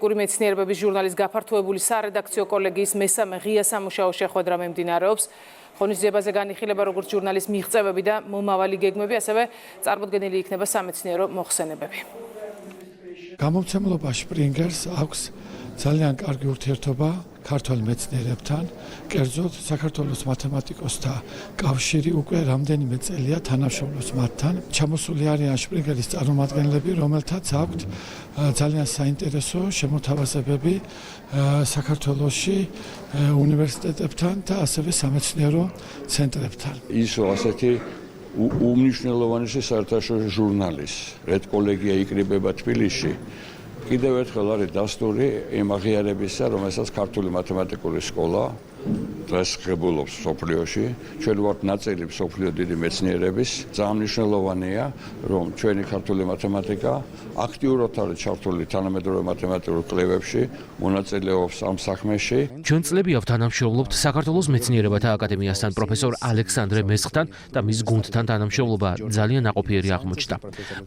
პოლიტიკური მეცნიერებების ჟურნალის გაფართოებული სარედაქციო კოლეგიის მესამე ღია სამუშაო შეხვედრა მიმდინარეობს. ღონისძიებაზე განიხილება როგორც ჟურნალის მიღწევები და მომავალი გეგმები, ასევე წარმოდგენილი იქნება სამეცნიერო მოხსენებები. გამომცემლობა Springer's აქვს ძალიან კარგი ურთიერთობა ქართველ მეცნიერებთან, კერძოდ საქართველოს მათემატიკოსთა კავშირი უკვე რამდენიმე წელია თანამშრომლობს მათთან. ჩამოსული არიან Springer's წარმომადგენლები, რომელთაც აქვთ ძალიან საინტერესო შემოთავაზებები საქართველოში უნივერსიტეტებთან და ასევე სამეცნიერო ცენტრებთან. ისო ასეთი უმნიშვნელოვანესი საერთაშორისო ჟურნალის რედკოლეგია იკრიბება თბილისში. კიდევ ერთხელ არის დასტური იმ აღიარებისა, რომელსაც ქართული მათემატიკური სკოლა დღეს ღებულობს მსოფლიოში. ჩვენ ვართ ნაწილი მსოფლიო დიდი მეცნიერების. ძალიან მნიშვნელოვანია, რომ ჩვენი ქართული მათემატიკა აქტიურად არის ჩართული თანამედროვე მათემატიკურ კვლევებში, მონაწილეობს ამ საქმეში. ჩვენ წლებია თანამშრომლობთ საქართველოს მეცნიერებათა აკადემიასთან პროფესორ ალექსანდრე მესხთან და მის გუნდთან თანამშრომლობა ძალიან ნაყოფიერი აღმოჩნდა.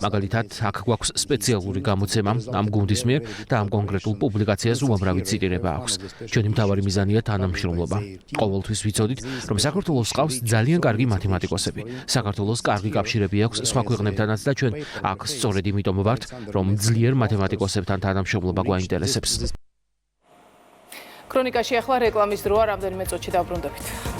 მაგალითად, აქ გვაქვს სპეციალური გამოცემა ამ გუნდის მიერ და ამ კონკრეტულ პუბლიკაციას უამრავი ციტირება აქვს. ჩვენი მთავარი მიზანია თანამშრომლობა. ყოველთვის ვიცოდით, რომ საქართველოს ყავს ძალიან კარგი მათემატიკოსები. საქართველოს კარგი კავშირები აქვს სხვა ქვეყნებთანაც და ჩვენ აქ სწორედ იმიტომ ვართ, რომ ძლიერ მათემატიკოსებთან თანამშრომლობა გვაინტერესებს. ქრონიკაში ახლა რეკლამის დროა, რამდენიმე წუთში დავბრუნდებით.